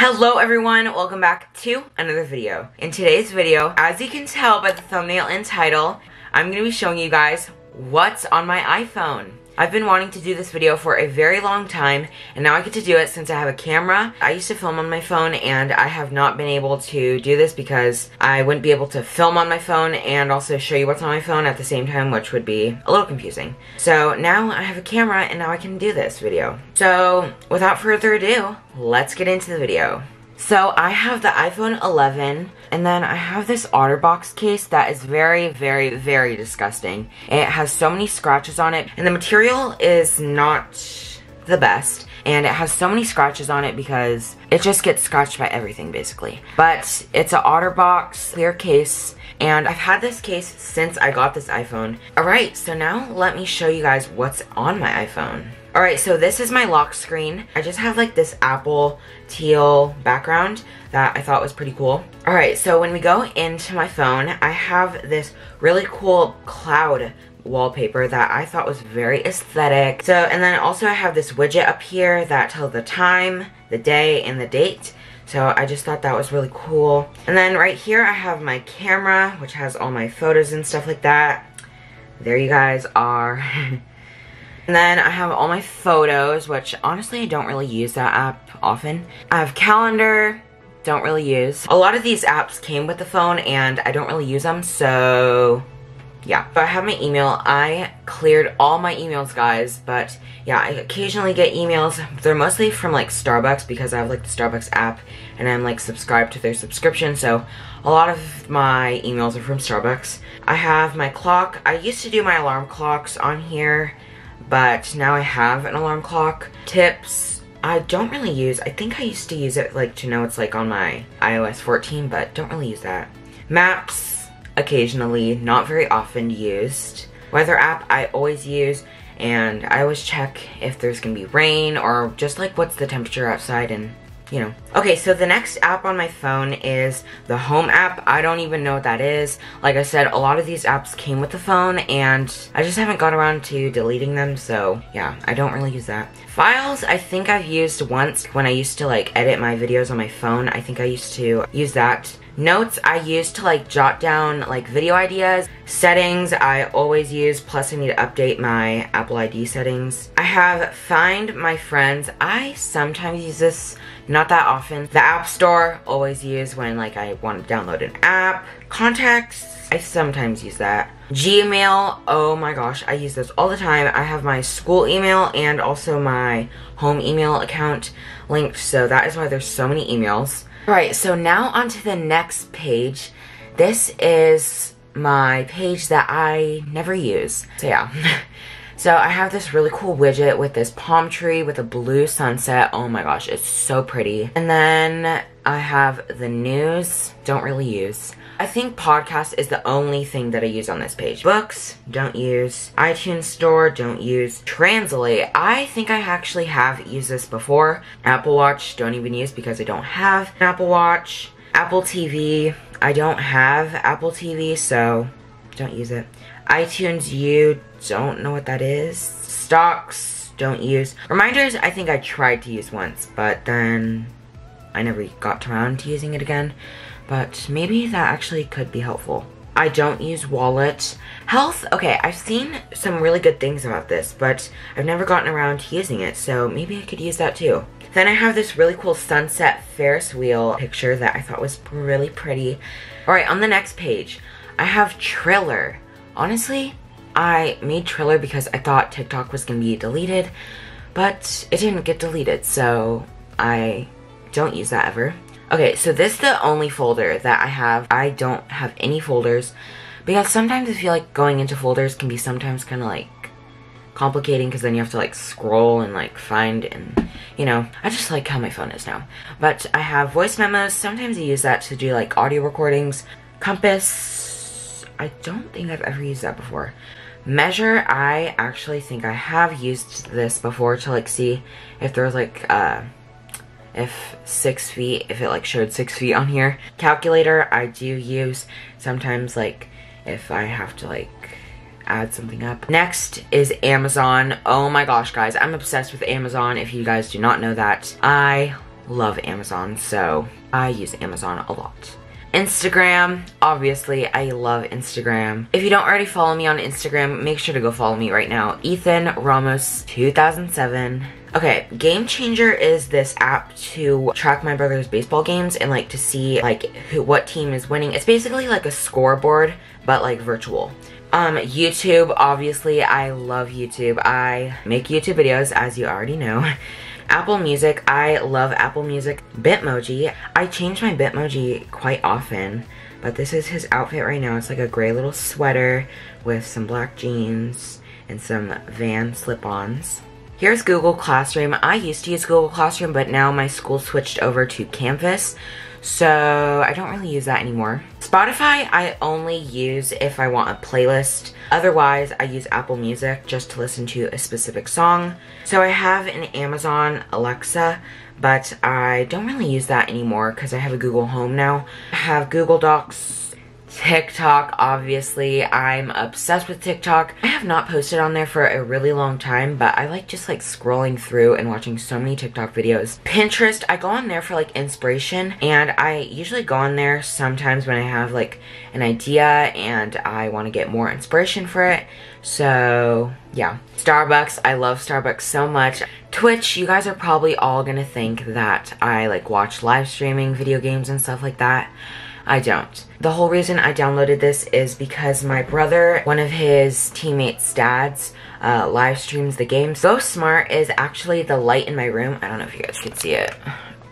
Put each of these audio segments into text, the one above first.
Hello everyone, welcome back to another video. In today's video, as you can tell by the thumbnail and title, I'm going to be showing you guys what's on my iPhone. I've been wanting to do this video for a very long time, and now I get to do it since I have a camera. I used to film on my phone, and I have not been able to do this because I wouldn't be able to film on my phone and also show you what's on my phone at the same time, which would be a little confusing. So now I have a camera, and now I can do this video. So without further ado, let's get into the video. So I have the iPhone 11, and then I have this OtterBox case that is very, very, very disgusting. It has so many scratches on it, and the material is not the best, and it has so many scratches on it because it just gets scratched by everything, basically. But it's an OtterBox clear case, and I've had this case since I got this iPhone. Alright, so now let me show you guys what's on my iPhone. Alright, so this is my lock screen. I just have like this apple teal background that I thought was pretty cool. Alright, so when we go into my phone, I have this really cool cloud wallpaper that I thought was very aesthetic. So, and then also I have this widget up here that tells the time, the day, and the date. So I just thought that was really cool. And then right here I have my camera, which has all my photos and stuff like that. There you guys are. And then I have all my photos, which honestly I don't really use that app often. I have calendar, don't really use. A lot of these apps came with the phone and I don't really use them, so yeah. But I have my email. I cleared all my emails, guys, but yeah, I occasionally get emails. They're mostly from like Starbucks because I have like the Starbucks app and I'm like subscribed to their subscription, so a lot of my emails are from Starbucks. I have my clock. I used to do my alarm clocks on here, but now I have an alarm clock. Tips, I don't really use. I think I used to use it like to know it's like on my iOS 14, but don't really use that. Maps, occasionally, not very often used. Weather app, I always use, and I always check if there's gonna be rain or just like what's the temperature outside and you know. Okay, so the next app on my phone is the Home app. I don't even know what that is. Like I said, a lot of these apps came with the phone and I just haven't got around to deleting them, so yeah, I don't really use that. Files, I think I've used once when I used to like edit my videos on my phone. I think I used to use that. Notes, I used to like jot down like video ideas. Settings, I always use, plus I need to update my Apple ID settings. I have Find My Friends. I sometimes use this, not that often. The App Store, always use when like I want to download an app. Contacts, I sometimes use that. Gmail, oh my gosh, I use this all the time. I have my school email and also my home email account linked, so that is why there's so many emails. Alright, so now onto the next page. This is my page that I never use. So yeah. So I have this really cool widget with this palm tree with a blue sunset. Oh my gosh, it's so pretty. And then I have the news, don't really use. I think podcast is the only thing that I use on this page. Books, don't use. iTunes Store, don't use. Translate, I think I actually have used this before. Apple Watch, don't even use because I don't have an Apple Watch. Apple TV, I don't have Apple TV, so don't use it. iTunes U, don't know what that is. Stocks, don't use. Reminders, I think I tried to use once, but then I never got around to using it again. But maybe that actually could be helpful. I don't use Wallet. Health, okay, I've seen some really good things about this, but I've never gotten around to using it, so maybe I could use that too. Then I have this really cool sunset Ferris wheel picture that I thought was really pretty. Alright, on the next page, I have Triller. Honestly, I made Triller because I thought TikTok was gonna be deleted, but it didn't get deleted, so I don't use that ever. Okay, so this is the only folder that I have. I don't have any folders because sometimes I feel like going into folders can be sometimes kind of like complicating because then you have to like scroll and like find and you know, I just like how my phone is now. But I have voice memos. Sometimes I use that to do like audio recordings. Compass, I don't think I've ever used that before. Measure, I actually think I have used this before to like see if there was like if 6 feet, if it like showed 6 feet on here. Calculator, I do use sometimes like if I have to like add something up. Next is Amazon. Oh my gosh, guys, I'm obsessed with Amazon. If you guys do not know that, I love Amazon, so I use Amazon a lot. Instagram, obviously, I love Instagram. If you don't already follow me on Instagram, make sure to go follow me right now. Ethan Ramos 2007. Okay, Game Changer is this app to track my brother's baseball games and like to see like what team is winning. It's basically like a scoreboard, but like virtual. YouTube, obviously, I love YouTube. I make YouTube videos, as you already know. Apple Music, I love Apple Music. Bitmoji, I change my Bitmoji quite often, but this is his outfit right now. It's like a gray little sweater with some black jeans and some Van slip-ons. Here's Google Classroom. I used to use Google Classroom, but now my school switched over to Canvas, so I don't really use that anymore. Spotify, I only use if I want a playlist. Otherwise, I use Apple Music just to listen to a specific song. So I have an Amazon Alexa, but I don't really use that anymore because I have a Google Home now. I have Google Docs. TikTok, obviously, I'm obsessed with TikTok. I have not posted on there for a really long time, but I like just like scrolling through and watching so many TikTok videos. Pinterest, I go on there for like inspiration, and I usually go on there sometimes when I have like an idea and I want to get more inspiration for it. So yeah. Starbucks, I love Starbucks so much. Twitch, you guys are probably all gonna think that I like watch live streaming video games and stuff like that. I don't. The whole reason I downloaded this is because my brother, one of his teammates' dads, live streams the games. Go Smart is actually the light in my room. I don't know if you guys can see it.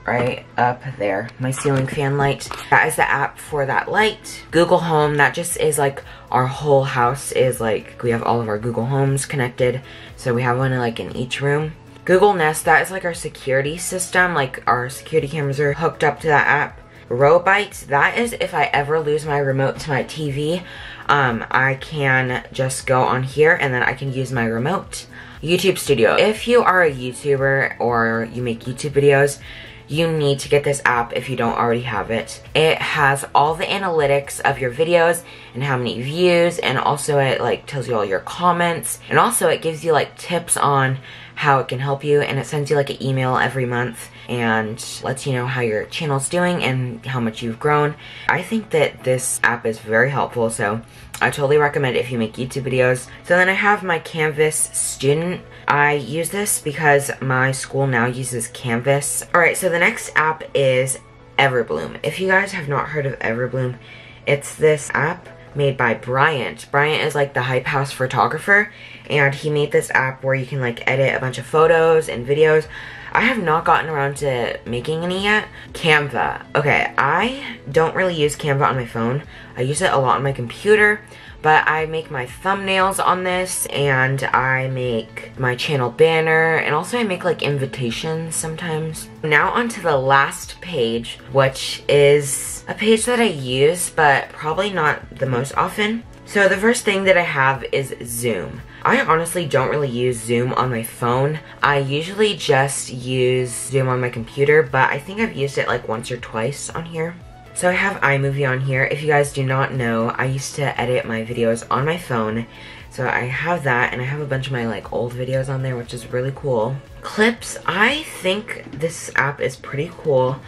Right up there. My ceiling fan light. That is the app for that light. Google Home, that just is like our whole house is like, we have all of our Google Homes connected. So we have one like in each room. Google Nest, that is like our security system. Like our security cameras are hooked up to that app. Robyte, that is if I ever lose my remote to my TV, I can just go on here and then I can use my remote. YouTube Studio, if you are a YouTuber or you make YouTube videos, you need to get this app if you don't already have it. It has all the analytics of your videos and how many views, and also it like tells you all your comments, and also it gives you like tips on how it can help you, and it sends you like an email every month and lets you know how your channel's doing and how much you've grown. I think that this app is very helpful, so I totally recommend it if you make YouTube videos. So then I have my Canvas Student. I use this because my school now uses Canvas. Alright, so the next app is Everbloom. If you guys have not heard of Everbloom, it's this app made by Bryant. Bryant is like the Hype House photographer, and he made this app where you can like edit a bunch of photos and videos. I have not gotten around to making any yet. Canva. Okay, I don't really use Canva on my phone. I use it a lot on my computer, but I make my thumbnails on this, and I make my channel banner, and also I make like invitations sometimes. Now onto the last page, which is a page that I use, but probably not the most often. So the first thing that I have is Zoom. I honestly don't really use Zoom on my phone. I usually just use Zoom on my computer, but I think I've used it like once or twice on here. So I have iMovie on here. If you guys do not know, I used to edit my videos on my phone. So I have that, and I have a bunch of my like old videos on there, which is really cool. Clips, I think this app is pretty cool.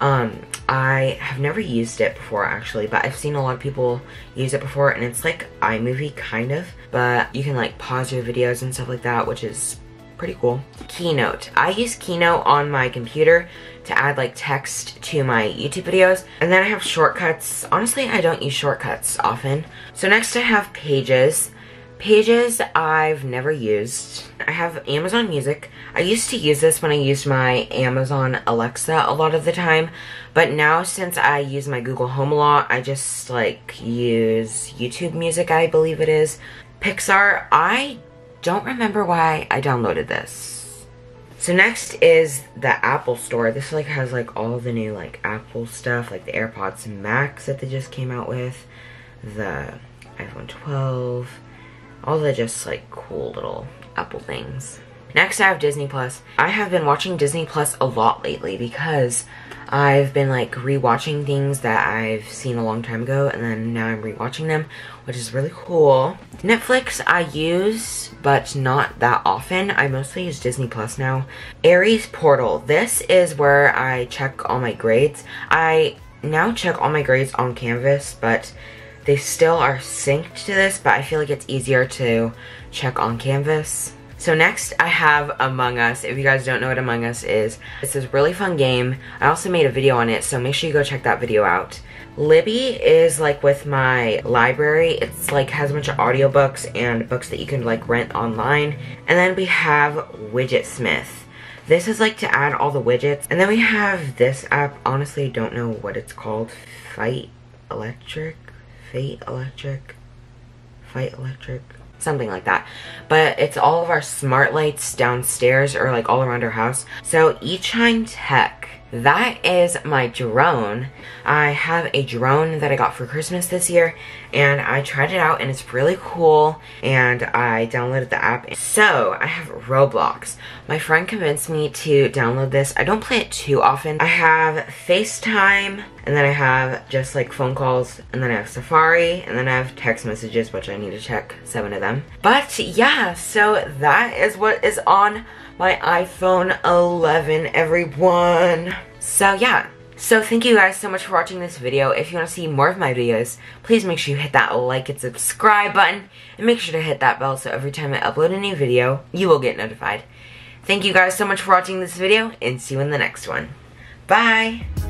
I have never used it before actually, but I've seen a lot of people use it before, and it's like iMovie kind of, but you can like pause your videos and stuff like that, which is pretty cool. Keynote. I use Keynote on my computer to add like text to my YouTube videos, and then I have shortcuts. Honestly, I don't use shortcuts often. So next I have Pages. Pages I've never used. I have Amazon Music. I used to use this when I used my Amazon Alexa a lot of the time, but now since I use my Google Home a lot, I just like use YouTube Music, I believe it is. Pixar, I don't remember why I downloaded this. So next is the Apple Store. This like has like all the new like Apple stuff, like the AirPods Max that they just came out with, the iPhone 12, all the just like cool little Apple things. Next, I have Disney Plus. I have been watching Disney Plus a lot lately because I've been like rewatching things that I've seen a long time ago, and then now I'm rewatching them, which is really cool. Netflix I use, but not that often. I mostly use Disney Plus now. Aries Portal. This is where I check all my grades. I now check all my grades on Canvas, but they still are synced to this, but I feel like it's easier to check on Canvas. So next I have Among Us. If you guys don't know what Among Us is, it's this really fun game. I also made a video on it, so make sure you go check that video out. Libby is like with my library. It's like has a bunch of audiobooks and books that you can like rent online. And then we have Widgetsmith. This is like to add all the widgets. And then we have this app. Honestly, don't know what it's called. Fate Electric, something like that. But it's all of our smart lights downstairs or like all around our house. So eChime Tech, that is my drone. I have a drone that I got for Christmas this year, and I tried it out and it's really cool, and I downloaded the app. So I have Roblox. My friend convinced me to download this. I don't play it too often. I have FaceTime, and then I have just like phone calls, and then I have Safari, and then I have text messages, which I need to check 7 of them. But yeah, so that is what is on my iPhone 11, everyone. So yeah. So thank you guys so much for watching this video. If you want to see more of my videos, please make sure you hit that like and subscribe button, and make sure to hit that bell so every time I upload a new video, you will get notified. Thank you guys so much for watching this video, and see you in the next one. Bye!